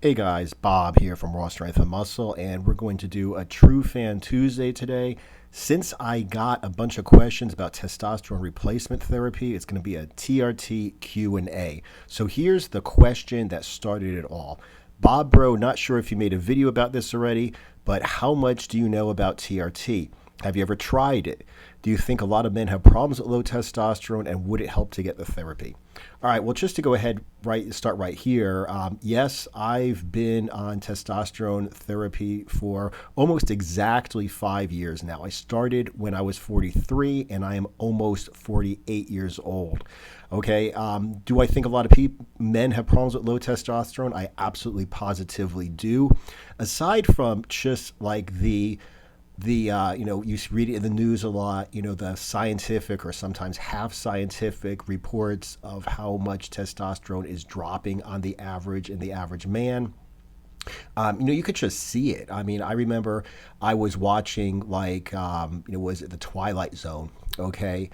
Hey guys, Bob here from Raw Strength and Muscle, and we're going to do a True Fan Tuesday today. Since I got a bunch of questions about testosterone replacement therapy, it's going to be a TRT Q&A. So here's the question that started it all. Bob Bro, not sure if you made a video about this already, but how much do you know about TRT? Have you ever tried it? Do you think a lot of men have problems with low testosterone, and would it help to get the therapy? All right, well, just to go ahead, start right here. Yes, I've been on testosterone therapy for almost exactly 5 years now. I started when I was 43, and I am almost 48 years old. Okay, do I think a lot of men have problems with low testosterone? I absolutely positively do. Aside from just like you read it in the news a lot, the scientific or sometimes half scientific reports of how much testosterone is dropping on the average in the average man. You could just see it. I mean, I remember I was watching was it the Twilight Zone? Okay.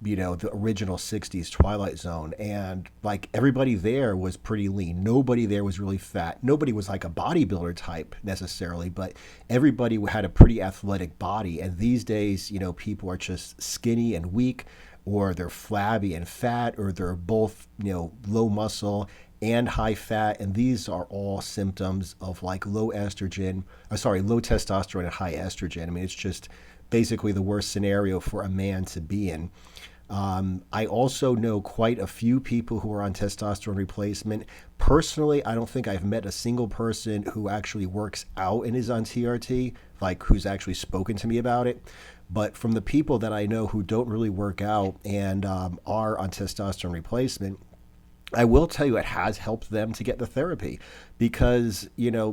The original 60s Twilight Zone. And like everybody there was pretty lean. Nobody there was really fat. Nobody was like a bodybuilder type necessarily, but everybody had a pretty athletic body. And these days, people are just skinny and weak, or they're flabby and fat, or they're both, low muscle and high fat. And these are all symptoms of like low testosterone and high estrogen. I mean, it's just basically the worst scenario for a man to be in. I also know quite a few people who are on testosterone replacement. Personally, I don't think I've met a single person who actually works out and is on TRT, like who's actually spoken to me about it. But from the people that I know who don't really work out and are on testosterone replacement, I will tell you it has helped them to get the therapy because,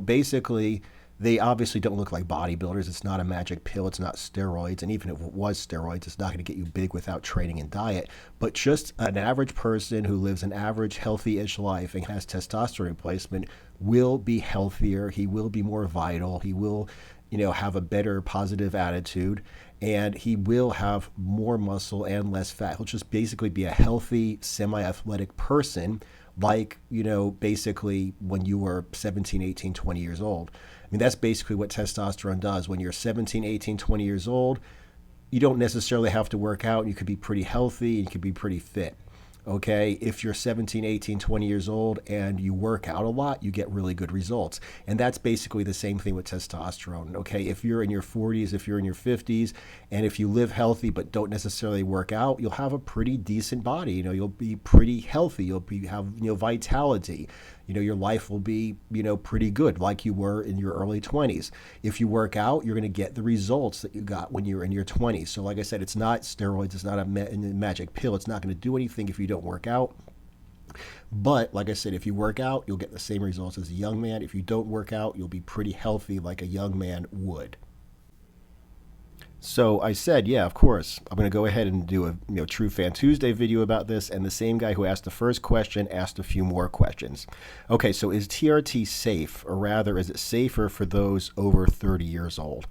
basically they obviously don't look like bodybuilders. It's not a magic pill. It's not steroids. And even if it was steroids, it's not going to get you big without training and diet. But just an average person who lives an average, healthy-ish life and has testosterone replacement will be healthier. He will be more vital. He will, have a better positive attitude. And he will have more muscle and less fat. He'll just basically be a healthy, semi-athletic person like, basically when you were 17, 18, 20 years old. I mean, that's basically what testosterone does. When you're 17, 18, 20 years old, you don't necessarily have to work out. You could be pretty healthy. You could be pretty fit. Okay, if you're 17, 18, 20 years old and you work out a lot, you get really good results. And that's basically the same thing with testosterone. Okay, if you're in your 40s, if you're in your 50s, and if you live healthy but don't necessarily work out, you'll have a pretty decent body. You'll be pretty healthy. You'll have vitality. Your life will be pretty good, like you were in your early 20s. If you work out, you're going to get the results that you got when you were in your 20s. So like I said, it's not steroids. It's not a magic pill. It's not going to do anything if you don't work out. But like I said, if you work out, you'll get the same results as a young man. If you don't work out, you'll be pretty healthy like a young man would. So I said, yeah, of course, I'm going to go ahead and do a True Fan Tuesday video about this. And the same guy who asked the first question asked a few more questions. Okay, so is TRT safe, or rather, is it safer for those over 30 years old?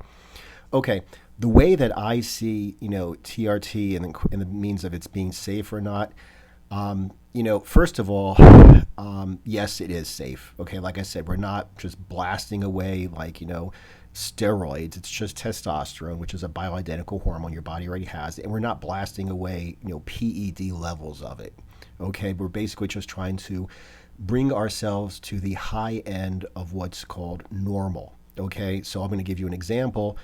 Okay, the way that I see, TRT and the means of its being safe or not, first of all, yes, it is safe. Okay, like I said, we're not just blasting away like, steroids. It's just testosterone, which is a bioidentical hormone your body already has, and we're not blasting away, PED levels of it. Okay, we're basically just trying to bring ourselves to the high end of what's called normal. Okay, so I'm going to give you an example.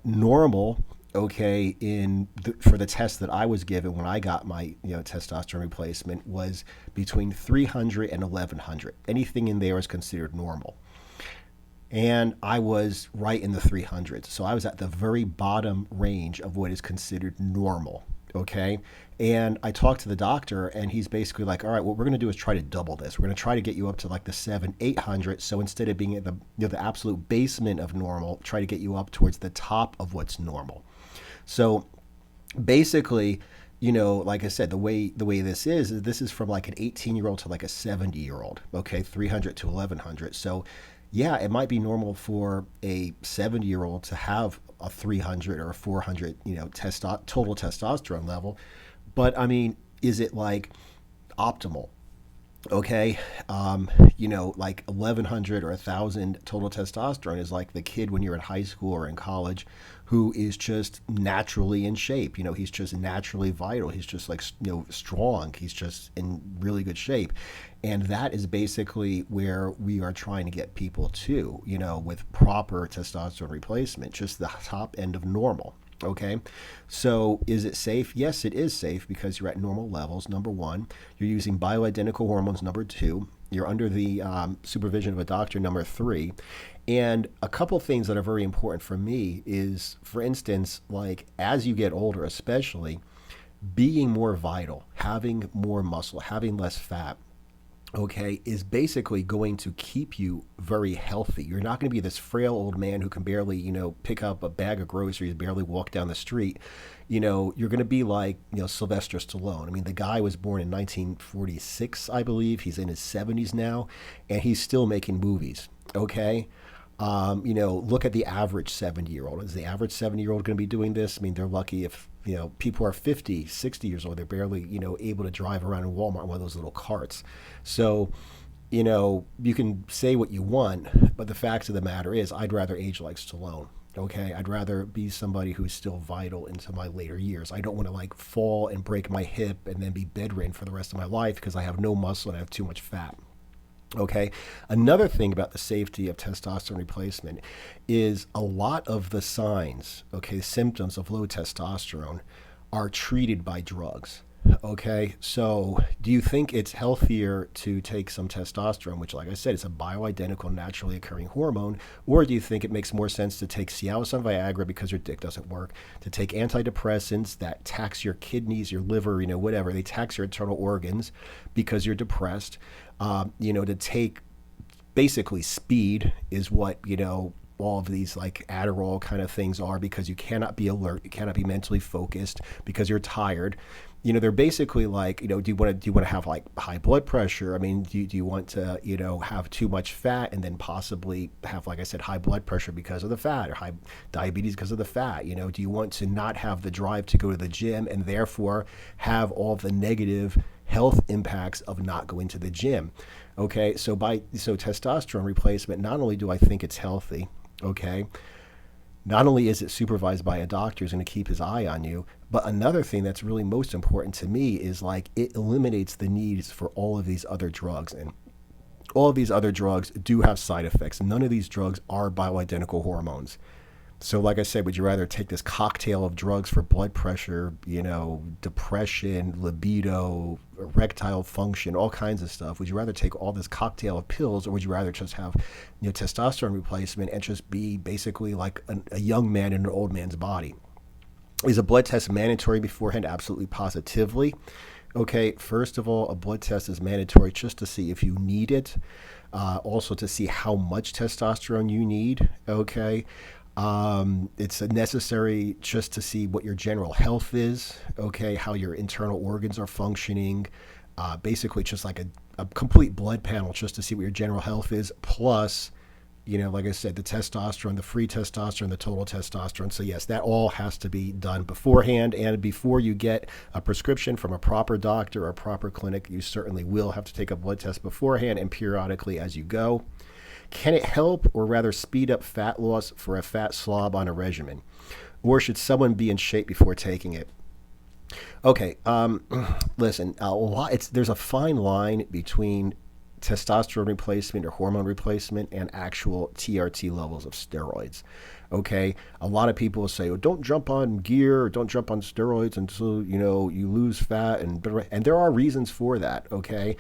Normal, okay, for the test that I was given when I got my testosterone replacement was between 300 and 1100. Anything in there is considered normal. And I was right in the 300s. So I was at the very bottom range of what is considered normal. Okay. And I talked to the doctor, and he's basically like, all right, what we're going to do is try to double this. We're going to try to get you up to like the 800. So instead of being at the absolute basement of normal, try to get you up towards the top of what's normal. So basically, like I said, the way this is from like an 18-year-old to like a 70-year-old. Okay. 300 to 1100. So yeah, it might be normal for a 70-year-old to have a 300 or a 400, total testosterone level. But I mean, is it like optimal? Okay, like 1100 or 1000 total testosterone is like the kid when you're in high school or in college who is just naturally in shape. He's just naturally vital. He's just like, strong. He's just in really good shape. And that is basically where we are trying to get people to, with proper testosterone replacement, just the top end of normal. Okay, so is it safe? Yes, it is safe because you're at normal levels. Number one, you're using bioidentical hormones. Number two, you're under the supervision of a doctor. Number three, and a couple things that are very important for me is, for instance, like as you get older, especially being more vital, having more muscle, having less fat, okay, is basically going to keep you very healthy. You're not going to be this frail old man who can barely, pick up a bag of groceries, barely walk down the street. You're going to be like, Sylvester Stallone. I mean, the guy was born in 1946, I believe. He's in his 70s now, and he's still making movies, okay? Look at the average 70-year-old. Is the average 70-year-old going to be doing this? I mean, they're lucky if, people are 50, 60 years old. They're barely, able to drive around in Walmart in one of those little carts. So, you can say what you want, but the fact of the matter is, I'd rather age like Stallone. Okay, I'd rather be somebody who's still vital into my later years. I don't want to like fall and break my hip and then be bedridden for the rest of my life because I have no muscle and I have too much fat. Okay. Another thing about the safety of testosterone replacement is a lot of the signs, okay, symptoms of low testosterone are treated by drugs. Okay. So do you think it's healthier to take some testosterone, which, like I said, is a bioidentical, naturally occurring hormone? Or do you think it makes more sense to take Cialis and Viagra because your dick doesn't work, to take antidepressants that tax your kidneys, your liver, whatever, they tax your internal organs because you're depressed? To take basically speed is what, all of these like Adderall kind of things are because you cannot be alert, you cannot be mentally focused because you're tired. They're basically like, do you want to have like high blood pressure? I mean, do you want to, have too much fat and then possibly have, like I said, high blood pressure because of the fat, or high diabetes because of the fat? Do you want to not have the drive to go to the gym and therefore have all the negative health impacts of not going to the gym? Okay, so testosterone replacement, not only do I think it's healthy, okay, not only is it supervised by a doctor who's going to keep his eye on you, but another thing that's really most important to me is like it eliminates the needs for all of these other drugs. And all of these other drugs do have side effects. None of these drugs are bioidentical hormones. So, like I said, would you rather take this cocktail of drugs for blood pressure, depression, libido, erectile function, all kinds of stuff? Would you rather take all this cocktail of pills, or would you rather just have, testosterone replacement and just be basically like a young man in an old man's body? Is a blood test mandatory beforehand? Absolutely, positively. Okay, first of all, a blood test is mandatory just to see if you need it, also to see how much testosterone you need. Okay. It's necessary just to see what your general health is, okay, how your internal organs are functioning, basically just like a complete blood panel just to see what your general health is, plus, like I said, the testosterone, the free testosterone, the total testosterone. So yes, that all has to be done beforehand, and before you get a prescription from a proper doctor or a proper clinic, you certainly will have to take a blood test beforehand and periodically as you go. Can it help or rather speed up fat loss for a fat slob on a regimen? Or should someone be in shape before taking it? Okay, listen, there's a fine line between testosterone replacement or hormone replacement and actual TRT levels of steroids. Okay, a lot of people will say, "Oh, don't jump on gear or don't jump on steroids until you lose fat," and there are reasons for that. Okay,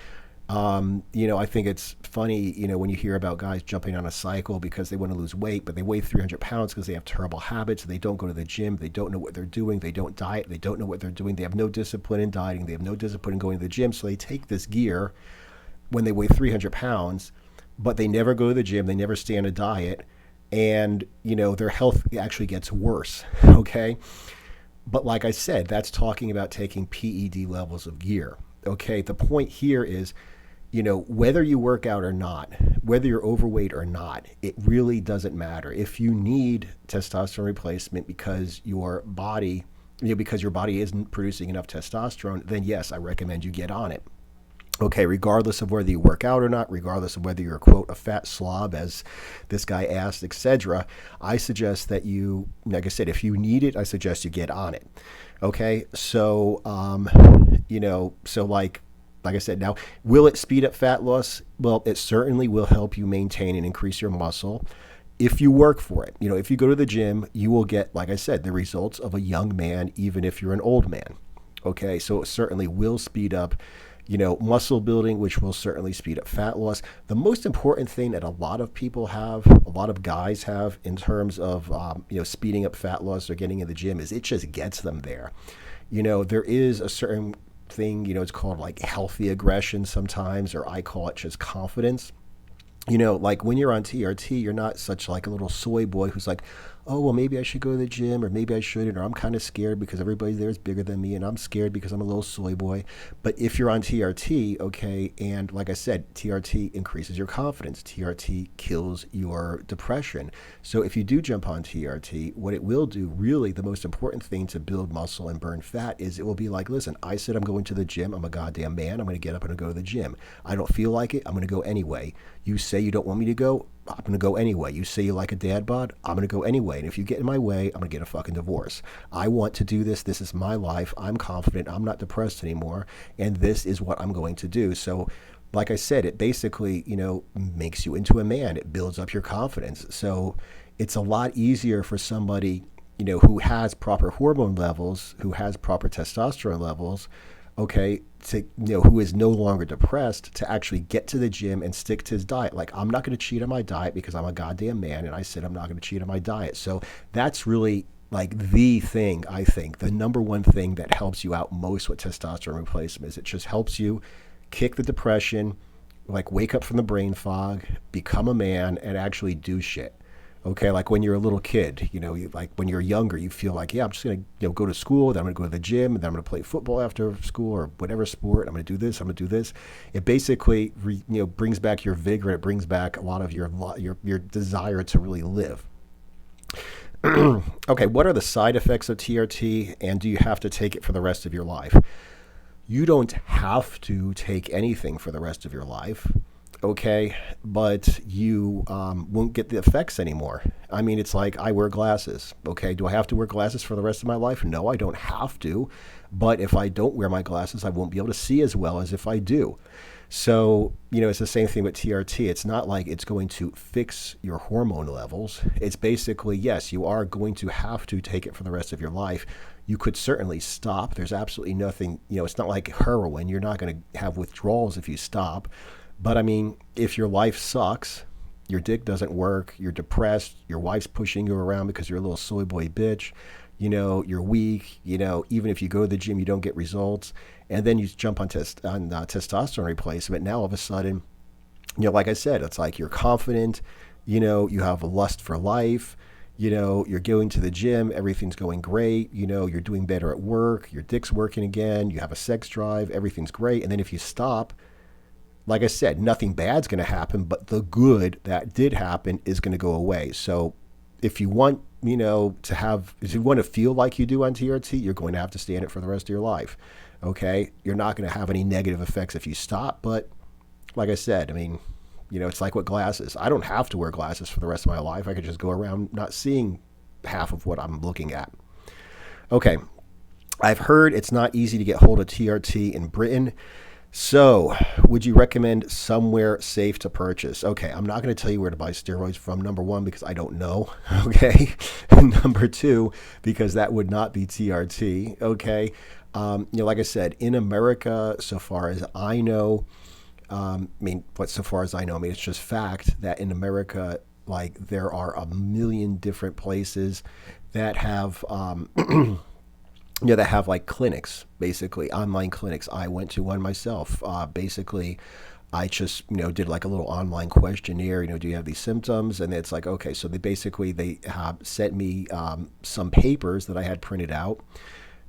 I think it's funny, when you hear about guys jumping on a cycle because they want to lose weight, but they weigh 300 pounds because they have terrible habits. They don't go to the gym. They don't know what they're doing. They don't diet. They don't know what they're doing. They have no discipline in dieting. They have no discipline in going to the gym. So they take this gear when they weigh 300 pounds, but they never go to the gym. They never stay on a diet. And, their health actually gets worse. Okay. But like I said, that's talking about taking PED levels of gear. Okay. The point here is, whether you work out or not, whether you're overweight or not, it really doesn't matter. If you need testosterone replacement because your body isn't producing enough testosterone, then yes, I recommend you get on it. Okay, regardless of whether you work out or not, regardless of whether you're, quote, a fat slob, as this guy asked, etc., I suggest that you, like I said, if you need it, I suggest you get on it. Okay, so, so like I said, now, will it speed up fat loss? Well, it certainly will help you maintain and increase your muscle if you work for it. If you go to the gym, you will get, like I said, the results of a young man, even if you're an old man. Okay, so it certainly will speed up, muscle building, which will certainly speed up fat loss. The most important thing that a lot of people have, a lot of guys have in terms of, speeding up fat loss or getting in the gym is it just gets them there. There is a certain thing, it's called like healthy aggression sometimes, or I call it just confidence. Like when you're on TRT, you're not such like a little soy boy who's like, oh, well, maybe I should go to the gym, or maybe I shouldn't, or I'm kind of scared because everybody there is bigger than me and I'm scared because I'm a little soy boy. But if you're on TRT, okay, and like I said, TRT increases your confidence. TRT kills your depression. So if you do jump on TRT, what it will do, really, the most important thing to build muscle and burn fat is it will be like, listen, I said I'm going to the gym. I'm a goddamn man. I'm going to get up and go to the gym. I don't feel like it. I'm going to go anyway. You say you don't want me to go, I'm going to go anyway. You say you like a dad bod, I'm going to go anyway. And if you get in my way, I'm going to get a fucking divorce. I want to do this. This is my life. I'm confident. I'm not depressed anymore. And this is what I'm going to do. So, like I said, it basically, makes you into a man. It builds up your confidence. So it's a lot easier for somebody, who has proper hormone levels, who has proper testosterone levels, okay, to, who is no longer depressed, to actually get to the gym and stick to his diet. Like, I'm not going to cheat on my diet because I'm a goddamn man, and I said I'm not going to cheat on my diet. So that's really like the thing, I think, the number one thing that helps you out most with testosterone replacement is it just helps you kick the depression, like wake up from the brain fog, become a man, and actually do shit. Okay, like when you're a little kid, like when you're younger, you feel like, yeah, I'm just gonna, go to school, then I'm gonna go to the gym, and then I'm gonna play football after school or whatever sport. I'm gonna do this. I'm gonna do this. It basically, brings back your vigor. It brings back a lot of your desire to really live. Okay, what are the side effects of TRT, and do you have to take it for the rest of your life? You don't have to take anything for the rest of your life. Okay, but you won't get the effects anymore. I mean, it's like I wear glasses. Okay, do I have to wear glasses for the rest of my life? No, I don't have to. But if I don't wear my glasses, I won't be able to see as well as if I do. So, it's the same thing with TRT. It's not like it's going to fix your hormone levels. It's basically, yes, you are going to have to take it for the rest of your life. You could certainly stop. There's absolutely nothing, it's not like heroin. You're not going to have withdrawals if you stop. But I mean, if your life sucks, your dick doesn't work, you're depressed, your wife's pushing you around because you're a little soy boy bitch, you're weak, even if you go to the gym, you don't get results. And then you jump on testosterone replacement. Now, all of a sudden, like I said, it's like you're confident, you have a lust for life, you're going to the gym, everything's going great, you're doing better at work, your dick's working again, you have a sex drive, everything's great. And then if you stop, like I said, nothing bad's going to happen, but the good that did happen is going to go away. So if you want, if you want to feel like you do on TRT, you're going to have to stay in it for the rest of your life. Okay. You're not going to have any negative effects if you stop. But like I said, I mean, it's like with glasses. I don't have to wear glasses for the rest of my life. I could just go around not seeing half of what I'm looking at. Okay. I've heard it's not easy to get hold of TRT in Britain. So, would you recommend somewhere safe to purchase? Okay, I'm not going to tell you where to buy steroids from, number one, because I don't know, okay? And number two, because that would not be TRT, okay? Like I said, in America, so far as I know, so far as I know, it's just fact that in America, like, there are a million different places that have, that have like clinics, basically online clinics. I went to one myself. Basically, I just did like a little online questionnaire. Do you have these symptoms? And it's like, okay, so they sent me some papers that I had printed out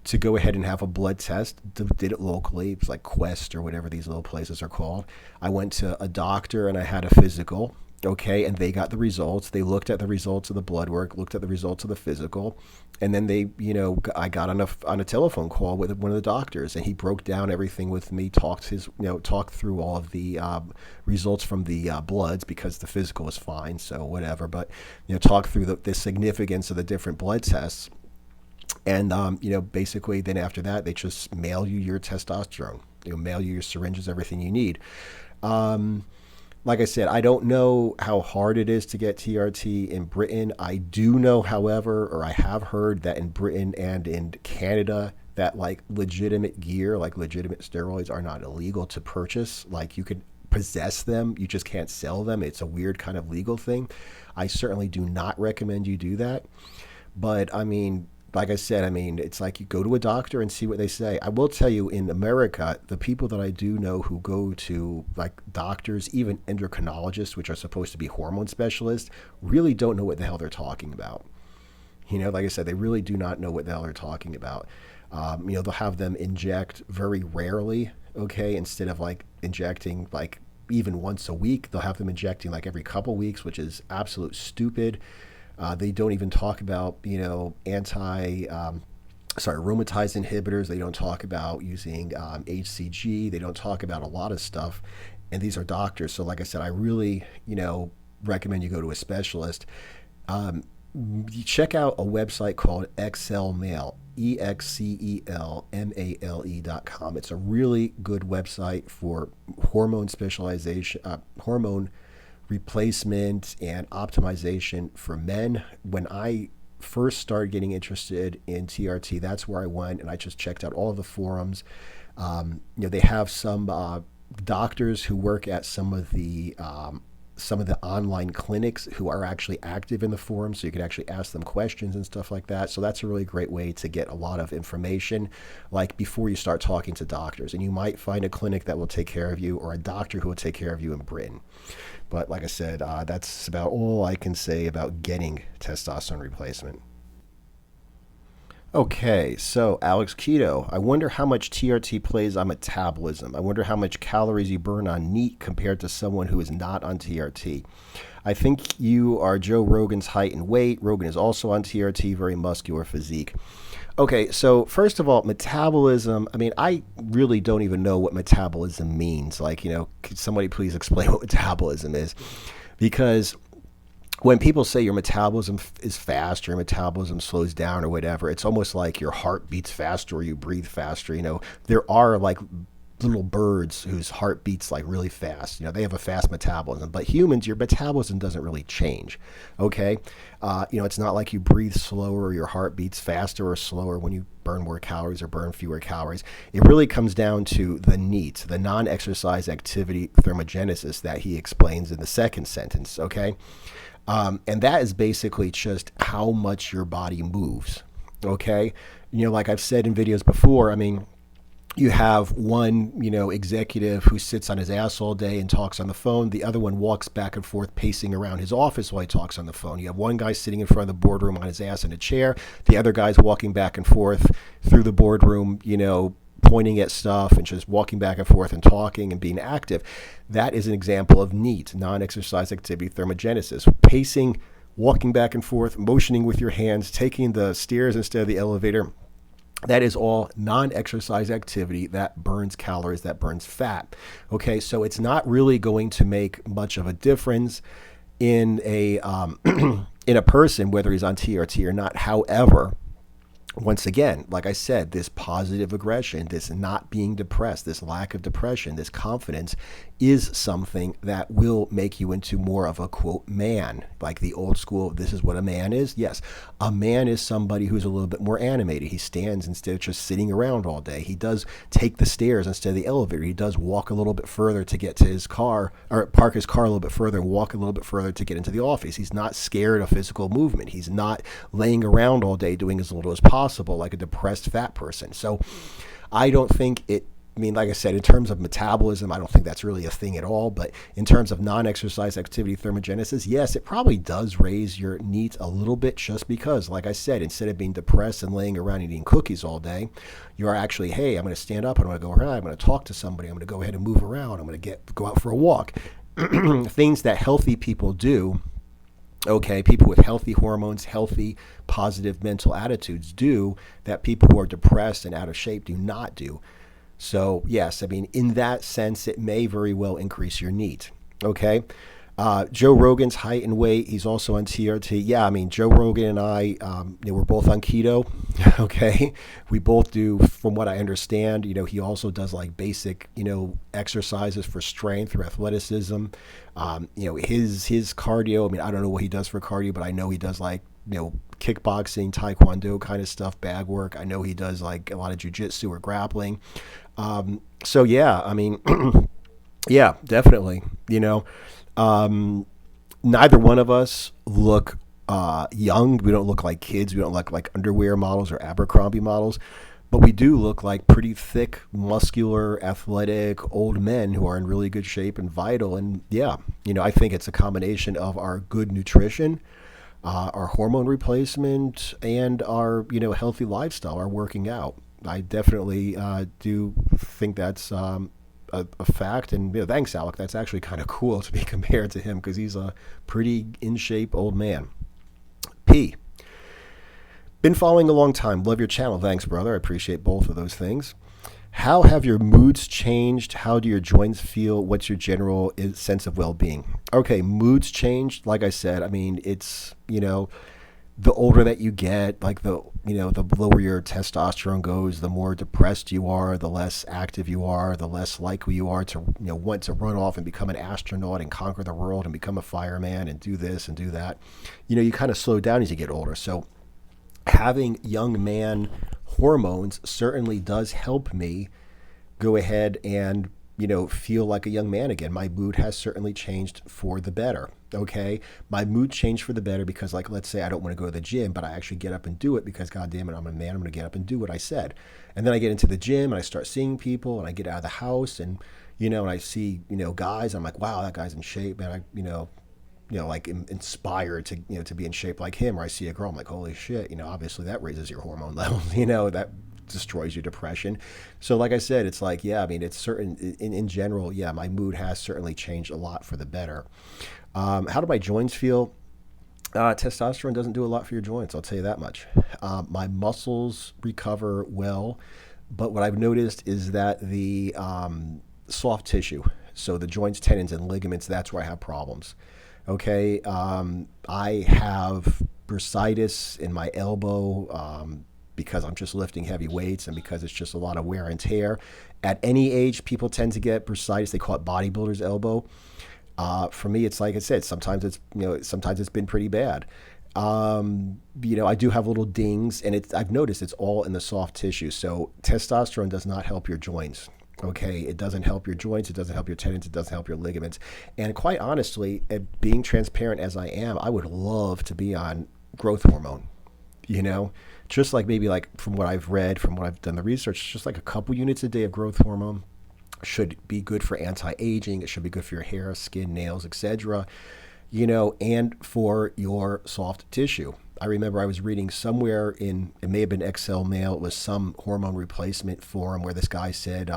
to go ahead and have a blood test. Did it locally. It was like Quest or whatever these little places are called. I went to a doctor and I had a physical. Okay, and they got the results. They looked at the results of the blood work, looked at the results of the physical, and then I got on a telephone call with one of the doctors, and he broke down everything with me, talked through all of the results from the bloods, because the physical was fine, so whatever. But talked through the significance of the different blood tests, and basically, then after that, they just mail you your testosterone. They'll mail you your syringes, everything you need. Like I said, I don't know how hard it is to get TRT in Britain. I do know, however, or I have heard that in Britain and in Canada, that like legitimate gear, like legitimate steroids, are not illegal to purchase. Like you could possess them, you just can't sell them. It's a weird kind of legal thing. I certainly do not recommend you do that. But I mean, like I said, it's like you go to a doctor and see what they say. I will tell you, in America, the people that I do know who go to like doctors, even endocrinologists, which are supposed to be hormone specialists, really don't know what the hell they're talking about. Like I said, they really do not know what the hell they're talking about. They'll have them inject very rarely, okay, instead of like injecting like even once a week. They'll have them injecting like every couple weeks, which is absolute stupid. They don't even talk about, rheumatase inhibitors. They don't talk about using HCG. They don't talk about a lot of stuff. And these are doctors. So like I said, I really, recommend you go to a specialist. You check out a website called ExcelMale, EXCELMALE.com. It's a really good website for hormone specialization, hormone replacement and optimization for men. When I first started getting interested in TRT, that's where I went, and I just checked out all of the forums. They have some doctors who work at some of the online clinics who are actually active in the forum, so you can actually ask them questions and stuff like that. So that's a really great way to get a lot of information, like before you start talking to doctors. And you might find a clinic that will take care of you, or a doctor who will take care of you in Britain. But like I said, that's about all I can say about getting testosterone replacement. Okay, so Alex Keto, I wonder how much TRT plays on metabolism. I wonder how much calories you burn on NEAT compared to someone who is not on TRT. I think you are Joe Rogan's height and weight. Rogan is also on TRT, very muscular physique. Okay, so first of all, metabolism, I really don't even know what metabolism means. Like, could somebody please explain what metabolism is? Because when people say your metabolism is fast, your metabolism slows down or whatever, it's almost like your heart beats faster or you breathe faster. There are like little birds whose heart beats like really fast. They have a fast metabolism. But humans, your metabolism doesn't really change. Okay, it's not like you breathe slower or your heart beats faster or slower when you burn more calories or burn fewer calories. It really comes down to the NEAT, the non-exercise activity thermogenesis, that he explains in the second sentence. Okay. And that is basically just how much your body moves. Okay. Like I've said in videos before, you have one, executive who sits on his ass all day and talks on the phone. The other one walks back and forth, pacing around his office while he talks on the phone. You have one guy sitting in front of the boardroom on his ass in a chair. The other guy's walking back and forth through the boardroom, pointing at stuff and just walking back and forth and talking and being active. That is an example of NEAT, non-exercise activity thermogenesis. Pacing, walking back and forth, motioning with your hands, taking the stairs instead of the elevator. That is all non-exercise activity that burns calories, that burns fat. Okay, so it's not really going to make much of a difference in a in a person whether he's on TRT or not. However, once again, like I said, this positive aggression, this not being depressed, this lack of depression, this confidence is something that will make you into more of a, quote, man. Like the old school, this is what a man is. Yes, a man is somebody who's a little bit more animated. He stands instead of just sitting around all day. He does take the stairs instead of the elevator. He does walk a little bit further to get to his car, or park his car a little bit further and walk a little bit further to get into the office. He's not scared of physical movement. He's not laying around all day doing as little as possible like a depressed fat person. So I don't think it, like I said, in terms of metabolism, I don't think that's really a thing at all. But in terms of non-exercise activity thermogenesis, yes, it probably does raise your NEAT a little bit, just because, like I said, instead of being depressed and laying around eating cookies all day, you are actually, hey, I'm going to stand up, I'm going to go around, I'm going to talk to somebody, I'm going to go ahead and move around, I'm going to go out for a walk. things that healthy people do, okay, people with healthy hormones, healthy, positive mental attitudes do, that people who are depressed and out of shape do not do. So, yes, I mean, in that sense, it may very well increase your NEAT. Okay. Joe Rogan's height and weight, he's also on TRT. Yeah, I mean, Joe Rogan and I, we're both on keto. Okay. We both do, from what I understand, he also does like basic, exercises for strength or athleticism. His cardio, I mean, I don't know what he does for cardio, but I know he does like, kickboxing, taekwondo kind of stuff, bag work. I know he does like a lot of jujitsu or grappling. So yeah, I mean, yeah, definitely. Neither one of us look young. We don't look like kids. We don't look like underwear models or Abercrombie models. But we do look like pretty thick, muscular, athletic, old men who are in really good shape and vital. And yeah, I think it's a combination of our good nutrition, our hormone replacement, and our, healthy lifestyle, our working out. I definitely do think that's a fact. And thanks, Alec. That's actually kind of cool to be compared to him because he's a pretty in shape old man. P. Been following a long time. Love your channel. Thanks, brother. I appreciate both of those things. How have your moods changed? How do your joints feel? What's your general sense of well-being? Okay, moods changed. Like I said, I mean, it's, the older that you get, like the lower your testosterone goes, the more depressed you are, the less active you are, the less likely you are to, want to run off and become an astronaut and conquer the world and become a fireman and do this and do that. You kind of slow down as you get older. So having young man hormones certainly does help me go ahead and, feel like a young man again. My mood has certainly changed for the better. Okay. My mood changed for the better because, like, let's say I don't want to go to the gym, but I actually get up and do it because, God damn it, I'm a man. I'm going to get up and do what I said. And then I get into the gym and I start seeing people and I get out of the house and, and I see, guys. I'm like, wow, that guy's in shape. And I, like inspired to, to be in shape like him. Or I see a girl, I'm like, holy shit, obviously that raises your hormone levels, that destroys your depression. So like I said, it's like, yeah, I mean, it's certain in general, yeah, my mood has certainly changed a lot for the better. How do my joints feel? Testosterone doesn't do a lot for your joints, I'll tell you that much. My muscles recover well, but what I've noticed is that the soft tissue, so the joints, tendons, and ligaments, that's where I have problems. Okay, I have bursitis in my elbow because I'm just lifting heavy weights and because it's just a lot of wear and tear. At any age, people tend to get bursitis. They call it bodybuilder's elbow. For me, it's like I said, sometimes it's been pretty bad. I do have little dings, and I've noticed it's all in the soft tissue. So testosterone does not help your joints. Okay, it doesn't help your joints, it doesn't help your tendons, it doesn't help your ligaments. And quite honestly, being transparent as I am, I would love to be on growth hormone. Just like maybe like from what I've read, from what I've done the research, just like a couple units a day of growth hormone should be good for anti-aging. It should be good for your hair, skin, nails, etc. And for your soft tissue. I remember I was reading somewhere it may have been Excel Mail, it was some hormone replacement forum where this guy said,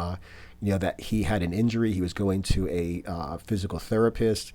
that he had an injury. He was going to a physical therapist.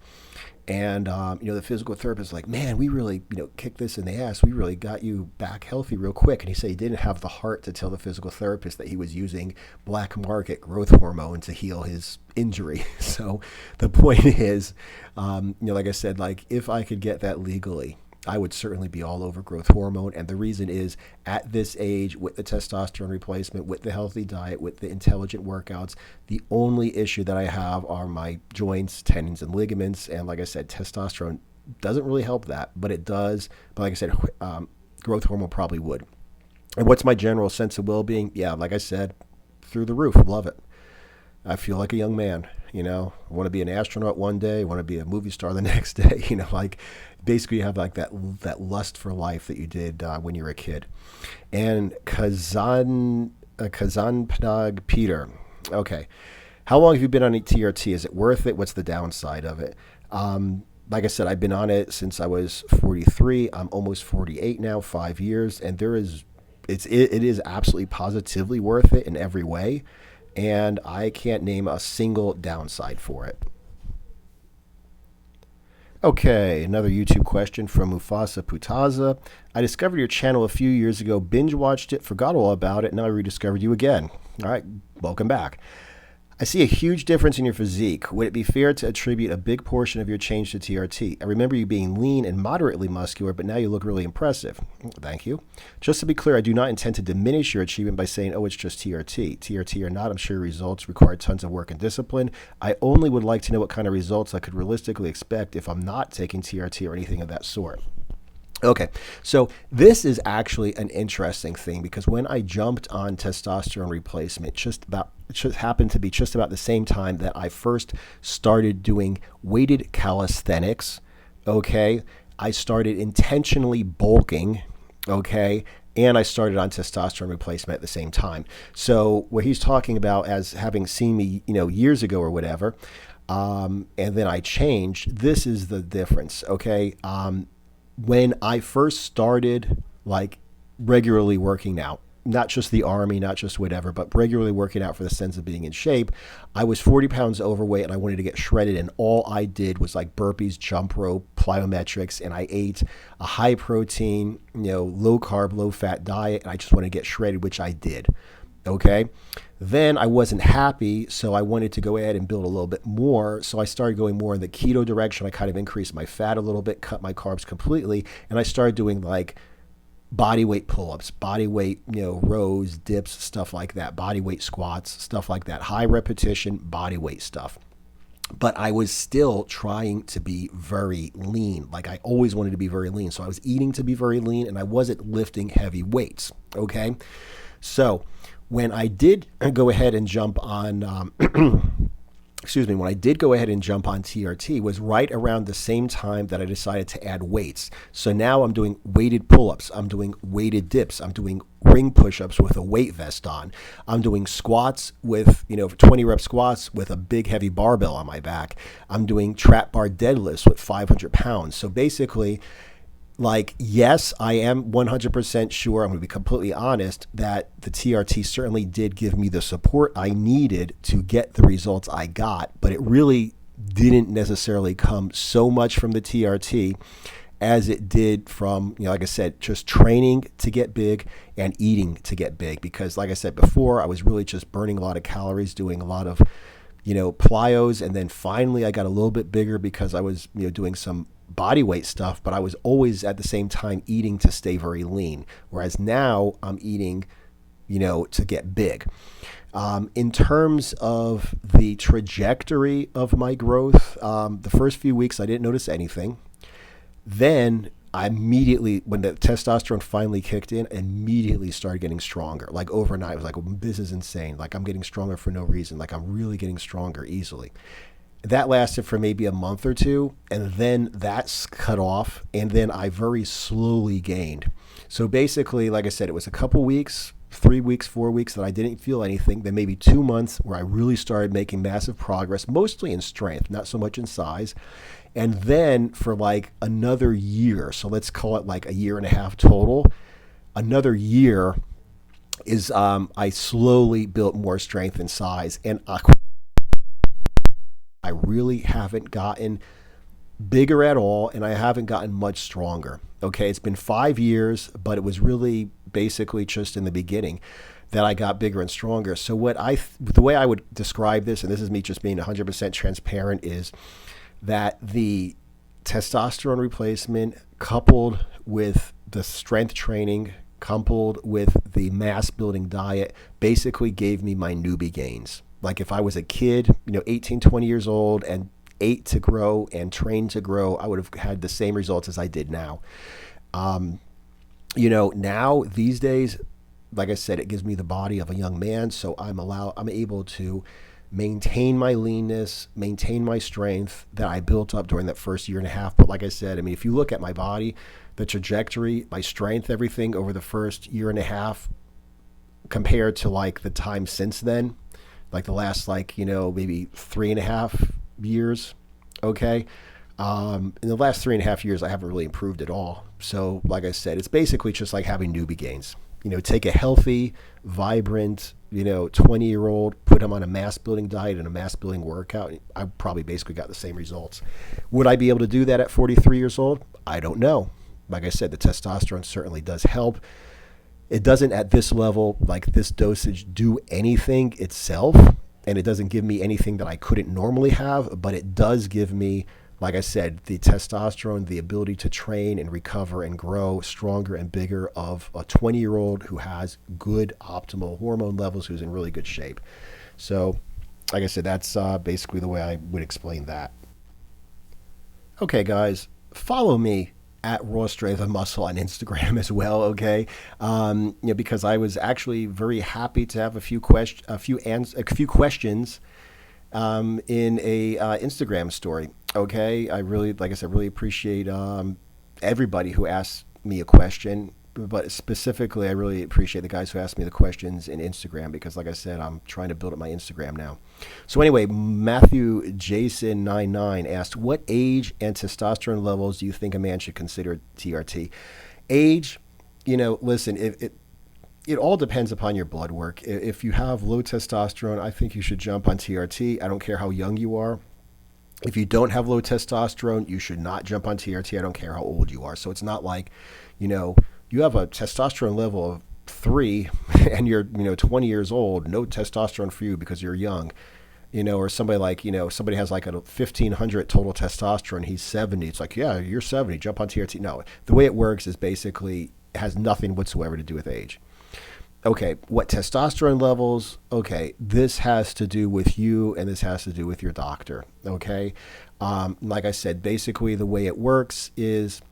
And, the physical therapist was like, man, we really, kicked this in the ass. We really got you back healthy real quick. And he said he didn't have the heart to tell the physical therapist that he was using black market growth hormone to heal his injury. So the point is, like I said, like if I could get that legally, I would certainly be all over growth hormone. And the reason is at this age, with the testosterone replacement, with the healthy diet, with the intelligent workouts, the only issue that I have are my joints, tendons, and ligaments. And like I said, testosterone doesn't really help that, but it does. But like I said, growth hormone probably would. And what's my general sense of well-being? Yeah, like I said, through the roof. Love it. I feel like a young man, I want to be an astronaut one day, I want to be a movie star the next day, like basically you have like that lust for life that you did when you were a kid. And Kazanpnog Peter, okay. How long have you been on TRT? Is it worth it? What's the downside of it? Like I said, I've been on it since I was 43. I'm almost 48 now, 5 years. And it is absolutely positively worth it in every way. And I can't name a single downside for it. Okay, another YouTube question from Mufasa Putaza. I discovered your channel a few years ago, binge watched it, forgot all about it, now I rediscovered you again. All right, welcome back. I see a huge difference in your physique. Would it be fair to attribute a big portion of your change to TRT? I remember you being lean and moderately muscular, but now you look really impressive. Thank you. Just to be clear, I do not intend to diminish your achievement by saying, oh, it's just TRT. TRT or not, I'm sure your results require tons of work and discipline. I only would like to know what kind of results I could realistically expect if I'm not taking TRT or anything of that sort. Okay, so this is actually an interesting thing because when I jumped on testosterone replacement, it just happened to be just about the same time that I first started doing weighted calisthenics. Okay, I started intentionally bulking. Okay, and I started on testosterone replacement at the same time. So what he's talking about as having seen me, years ago or whatever, and then I changed. This is the difference. Okay. When I first started like regularly working out, not just the army, not just whatever, but regularly working out for the sense of being in shape, I was 40 pounds overweight and I wanted to get shredded. And all I did was like burpees, jump rope, plyometrics, and I ate a high protein, low carb, low fat diet. And I just wanted to get shredded, which I did. Okay. Then I wasn't happy, so I wanted to go ahead and build a little bit more. So I started going more in the keto direction. I kind of increased my fat a little bit, cut my carbs completely, and I started doing like body weight pull-ups, body weight, rows, dips, stuff like that, body weight squats, stuff like that, high repetition, body weight stuff. But I was still trying to be very lean. Like I always wanted to be very lean. So I was eating to be very lean and I wasn't lifting heavy weights. Okay. So when I did go ahead and jump on, when I did go ahead and jump on TRT was right around the same time that I decided to add weights. So now I'm doing weighted pull-ups. I'm doing weighted dips. I'm doing ring push-ups with a weight vest on. I'm doing squats with, 20 rep squats with a big heavy barbell on my back. I'm doing trap bar deadlifts with 500 pounds. So basically, yes, I am 100% sure, I'm going to be completely honest, that the TRT certainly did give me the support I needed to get the results I got, but it really didn't necessarily come so much from the TRT as it did from, like I said, just training to get big and eating to get big. Because like I said before, I was really just burning a lot of calories, doing a lot of, plyos. And then finally I got a little bit bigger because I was, doing some body weight stuff, but I was always at the same time eating to stay very lean. Whereas now I'm eating, to get big. In terms of the trajectory of my growth, the first few weeks I didn't notice anything. Then I immediately, when the testosterone finally kicked in, immediately started getting stronger. Like overnight, I was like, well, this is insane. Like I'm getting stronger for no reason. Like I'm really getting stronger easily. That lasted for maybe a month or two, and then that's cut off, and then I very slowly gained. So basically, like I said, it was a couple weeks, 3 weeks, 4 weeks that I didn't feel anything, then maybe 2 months where I really started making massive progress, mostly in strength, not so much in size. And then for like another year, so let's call it like a year and a half total, another year is I slowly built more strength and size, and I really haven't gotten bigger at all, and I haven't gotten much stronger. Okay, it's been 5 years, but it was really basically just in the beginning that I got bigger and stronger. So the way I would describe this, and this is me just being 100% transparent, is that the testosterone replacement coupled with the strength training, coupled with the mass building diet, basically gave me my newbie gains. Like if I was a kid, 18, 20 years old and ate to grow and trained to grow, I would have had the same results as I did now. Now these days, like I said, it gives me the body of a young man. So I'm able to maintain my leanness, maintain my strength that I built up during that first year and a half. But like I said, if you look at my body, the trajectory, my strength, everything over the first year and a half compared to like the time since then, like the last maybe 3.5 years. Okay. In the last 3.5 years, I haven't really improved at all. So like I said, it's basically just like having newbie gains. Take a healthy, vibrant, 20-year-old, put him on a mass building diet and a mass building workout, I probably basically got the same results. Would I be able to do that at 43 years old? I don't know. Like I said, the testosterone certainly does help. It doesn't at this level, like this dosage, do anything itself, and it doesn't give me anything that I couldn't normally have, but it does give me, like I said, the testosterone, the ability to train and recover and grow stronger and bigger of a 20-year-old who has good optimal hormone levels, who's in really good shape. So, like I said, that's basically the way I would explain that. Okay, guys, follow me at Raw Strength and Muscle on Instagram as well, okay? Because I was actually very happy to have a few questions in a Instagram story, okay? I really, like I said, really appreciate everybody who asked me a question, but specifically, I really appreciate the guys who asked me the questions in Instagram because, like I said, I'm trying to build up my Instagram now. So anyway, Matthew Jason 99 asked, what age and testosterone levels do you think a man should consider TRT? Age, listen, it all depends upon your blood work. If you have low testosterone, I think you should jump on TRT. I don't care how young you are. If you don't have low testosterone, you should not jump on TRT. I don't care how old you are. So it's not like, you have a testosterone level of 3 and you're 20 years old, no testosterone for you because you're young, or somebody like somebody has like a 1500 total testosterone, he's 70, it's like, yeah, you're 70, jump on TRT. No, the way it works is basically it has nothing whatsoever to do with age. Okay, what testosterone levels? Okay, this has to do with you and this has to do with your doctor. Okay, like I said, basically the way it works is,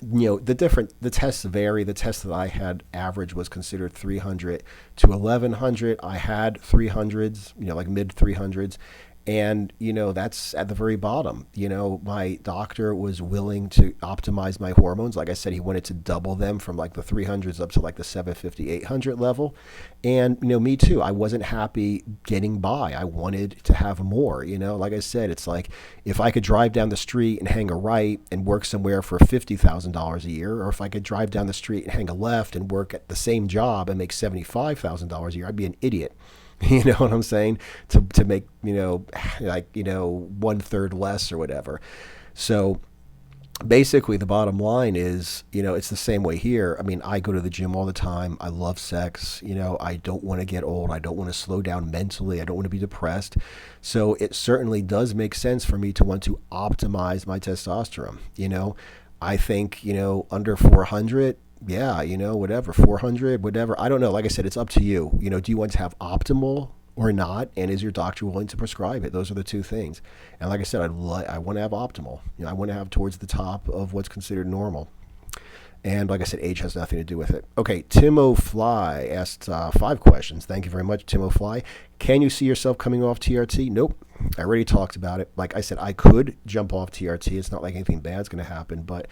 the tests vary. The test that I had average was considered 300 to 1100. I had 300s, like mid 300s. And, that's at the very bottom. My doctor was willing to optimize my hormones. Like I said, he wanted to double them from like the 300s up to like the 750, 800 level. And, me too. I wasn't happy getting by. I wanted to have more, like I said, it's like if I could drive down the street and hang a right and work somewhere for $50,000 a year, or if I could drive down the street and hang a left and work at the same job and make $75,000 a year, I'd be an idiot. You know what I'm saying? To make, 1/3 less or whatever. So basically the bottom line is, it's the same way here. I mean, I go to the gym all the time. I love sex. I don't want to get old. I don't want to slow down mentally. I don't want to be depressed. So it certainly does make sense for me to want to optimize my testosterone. I think, under 400, yeah, whatever, 400, whatever. I don't know. Like I said, it's up to you. Do you want to have optimal or not? And is your doctor willing to prescribe it? Those are the two things. And like I said, I want to have optimal. I want to have towards the top of what's considered normal. And like I said, age has nothing to do with it. Okay, Timo Fly asked 5 questions. Thank you very much, Timo Fly. Can you see yourself coming off TRT? Nope. I already talked about it. Like I said, I could jump off TRT. It's not like anything bad's going to happen, but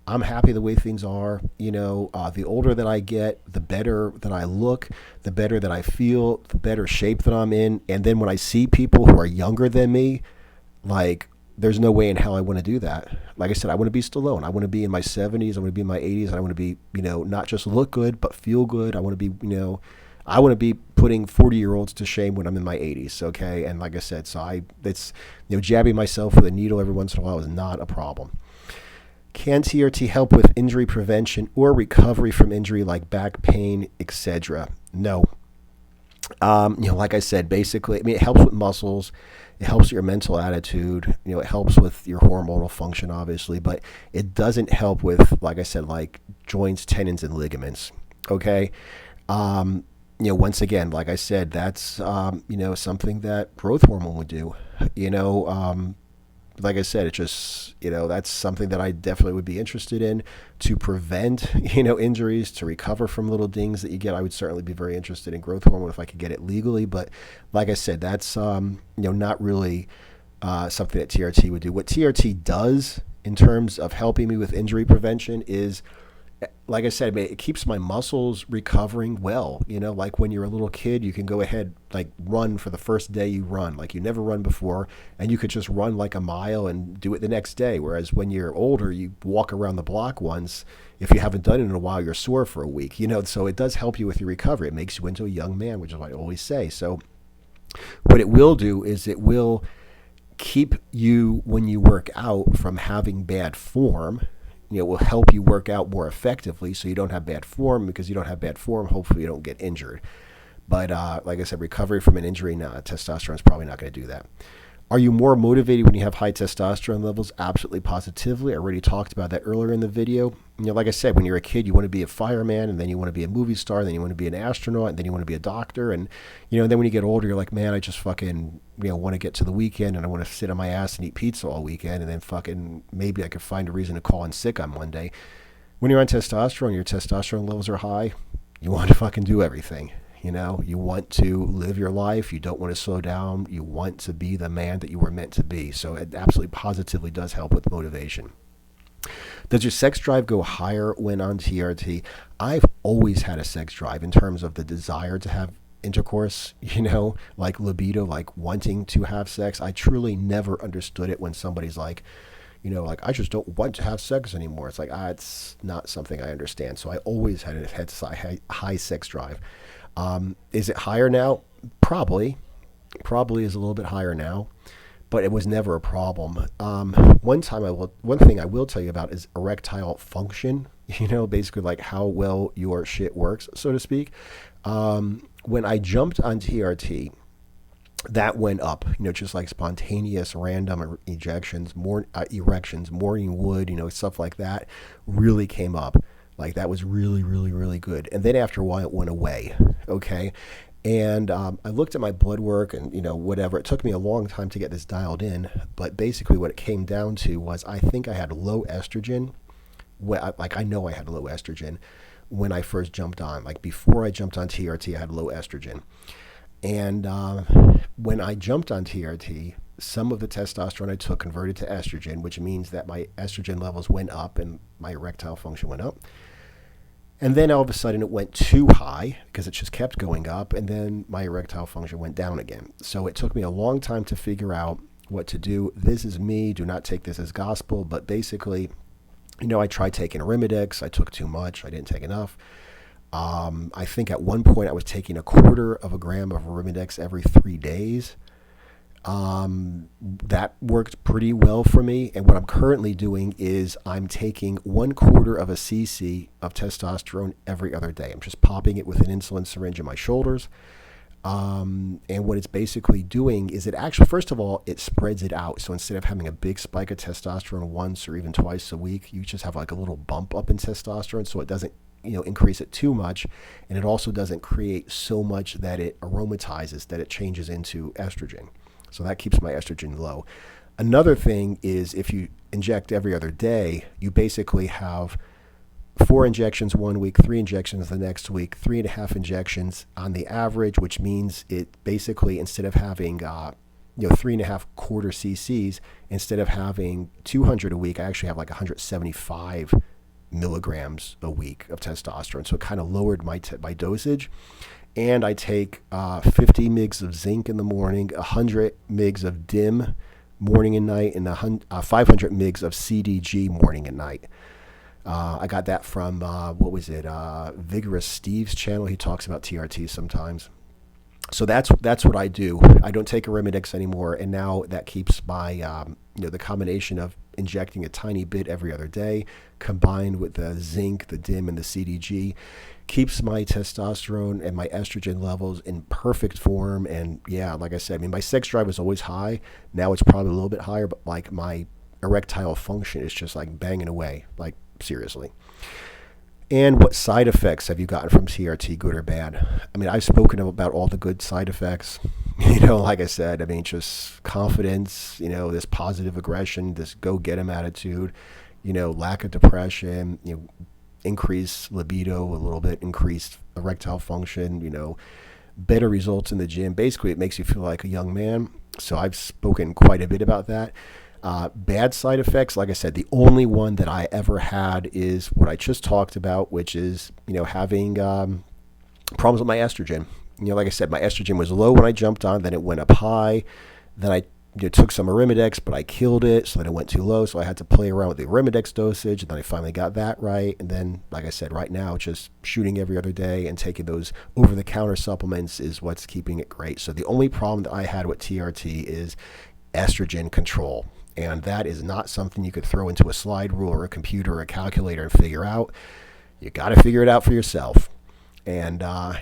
I'm happy the way things are. The older that I get, the better that I look, the better that I feel, the better shape that I'm in. And then when I see people who are younger than me, like, there's no way in hell I want to do that. Like I said, I want to be Stallone. I want to be in my 70s. I want to be in my 80s. I want to be, not just look good, but feel good. I want to be, I want to be putting 40-year-olds to shame when I'm in my 80s. Okay. And like I said, it's, jabbing myself with a needle every once in a while is not a problem. Can TRT help with injury prevention or recovery from injury like back pain, etc.? No. Like I said, basically, it helps with muscles. It helps your mental attitude. It helps with your hormonal function, obviously, but it doesn't help with, like I said, like joints, tendons, and ligaments. Okay. Once again, like I said, that's, something that growth hormone would do. Like I said, it's just, that's something that I definitely would be interested in to prevent, injuries, to recover from little dings that you get. I would certainly be very interested in growth hormone if I could get it legally. But like I said, that's, not really something that TRT would do. What TRT does in terms of helping me with injury prevention is like I said, it keeps my muscles recovering well. Like when you're a little kid, you can go ahead, like run for the first day you run, like you never run before, and you could just run like a mile and do it the next day. Whereas when you're older, you walk around the block once. If you haven't done it in a while, you're sore for a week, so it does help you with your recovery. It makes you into a young man, which is what I always say. So what it will do is it will keep you, when you work out, from having bad form. It will help you work out more effectively so you don't have bad form. Because you don't have bad form, hopefully you don't get injured. But like I said, recovery from an injury, testosterone is probably not going to do that. Are you more motivated when you have high testosterone levels? Absolutely, positively. I already talked about that earlier in the video. Like I said, when you're a kid, you want to be a fireman, and then you want to be a movie star, and then you want to be an astronaut, and then you want to be a doctor. And, then when you get older, you're like, man, I just fucking, want to get to the weekend, and I want to sit on my ass and eat pizza all weekend, and then fucking maybe I could find a reason to call in sick on Monday. When you're on testosterone, your testosterone levels are high, you want to fucking do everything. You want to live your life. You don't want to slow down. You want to be the man that you were meant to be. So it absolutely positively does help with motivation. Does your sex drive go higher when on TRT? I've always had a sex drive in terms of the desire to have intercourse, like libido, like wanting to have sex. I truly never understood it when somebody's like, like, I just don't want to have sex anymore. It's like, it's not something I understand. So I always had a high sex drive. Is it higher now? Probably is a little bit higher now, but it was never a problem. One thing I will tell you about is erectile function, basically like how well your shit works, so to speak. When I jumped on TRT, that went up, just like spontaneous random ejections, erections, morning wood, stuff like that really came up. Like that was really, really, really good. And then after a while, it went away. Okay. And I looked at my blood work and, whatever. It took me a long time to get this dialed in. But basically what it came down to was I think I had low estrogen. I know I had low estrogen when I first jumped on. Like before I jumped on TRT, I had low estrogen. And when I jumped on TRT, some of the testosterone I took converted to estrogen, which means that my estrogen levels went up and my erectile function went up. And then all of a sudden it went too high because it just kept going up, and then my erectile function went down again. So it took me a long time to figure out what to do. This is me. Do not take this as gospel. But basically, I tried taking Arimidex. I took too much. I didn't take enough. I think at one point I was taking 1/4 gram of Arimidex every 3 days. That worked pretty well for me. And what I'm currently doing is I'm taking 1/4 cc of testosterone every other day. I'm just popping it with an insulin syringe in my shoulders. And what it's basically doing is it actually, first of all, it spreads it out. So instead of having a big spike of testosterone once or even twice a week, you just have like a little bump up in testosterone. So it doesn't, increase it too much. And it also doesn't create so much that it aromatizes, that it changes into estrogen. So that keeps my estrogen low. Another thing is if you inject every other day, you basically have 4 injections one week, 3 injections the next week, 3.5 injections on the average, which means it basically, instead of having 3.5 quarter cc's, instead of having 200 a week, I actually have like 175 milligrams a week of testosterone. So it kind of lowered my dosage. And I take 50 mgs of zinc in the morning, 100 mgs of DIM morning and night, and 500 mgs of CDG morning and night. I got that from, Vigorous Steve's channel. He talks about TRT sometimes. So that's what I do. I don't take Arimidex anymore, and now that keeps my, the combination of injecting a tiny bit every other day, combined with the zinc, the DIM, and the CDG, keeps my testosterone and my estrogen levels in perfect form. And yeah, like I said, my sex drive was always high. Now it's probably a little bit higher, but like my erectile function is just like banging away, like seriously. And what side effects have you gotten from TRT, good or bad? I've spoken about all the good side effects. Like I said, just confidence, this positive aggression, this go-get-em attitude, lack of depression, increased libido a little bit, increased erectile function, better results in the gym. Basically, it makes you feel like a young man. So I've spoken quite a bit about that. Bad side effects, like I said, the only one that I ever had is what I just talked about, which is, having problems with my estrogen. Like I said, my estrogen was low when I jumped on, then it went up high. Then I took some Arimidex, but I killed it, so then it went too low. So I had to play around with the Arimidex dosage, and then I finally got that right. And then, like I said, right now, just shooting every other day and taking those over-the-counter supplements is what's keeping it great. So the only problem that I had with TRT is estrogen control. And that is not something you could throw into a slide rule or a computer or a calculator and figure out. You got to figure it out for yourself. And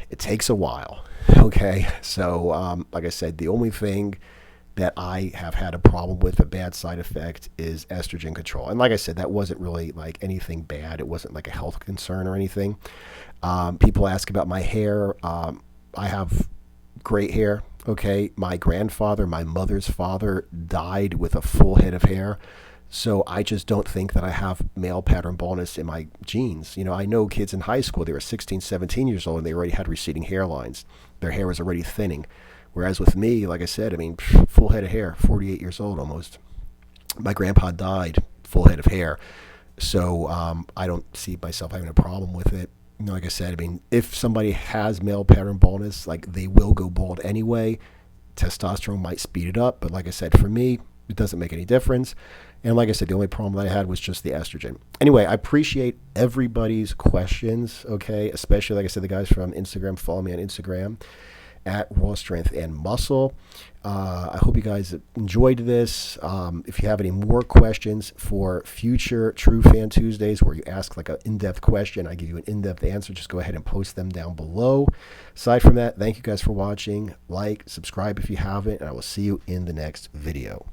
it takes a while. Okay. So, like I said, the only thing that I have had a problem with, a bad side effect, is estrogen control. And like I said, that wasn't really like anything bad. It wasn't like a health concern or anything. People ask about my hair. I have great hair. Okay. My grandfather, my mother's father, died with a full head of hair. So I just don't think that I have male pattern baldness in my genes. I know kids in high school, they were 16, 17 years old, and they already had receding hairlines. Their hair was already thinning. Whereas with me, like I said, full head of hair, 48 years old almost. My grandpa died, full head of hair. So I don't see myself having a problem with it. Like I said, if somebody has male pattern baldness, like they will go bald anyway. Testosterone might speed it up. But like I said, for me, it doesn't make any difference. And like I said, the only problem that I had was just the estrogen. Anyway, I appreciate everybody's questions, okay? Especially, like I said, the guys from Instagram. Follow me on Instagram at Raw Strength and Muscle. I hope you guys enjoyed this. If you have any more questions for future True Fan Tuesdays where you ask like an in-depth question, I give you an in-depth answer, just go ahead and post them down below. Aside from that, thank you guys for watching. Like, subscribe if you haven't, and I will see you in the next video.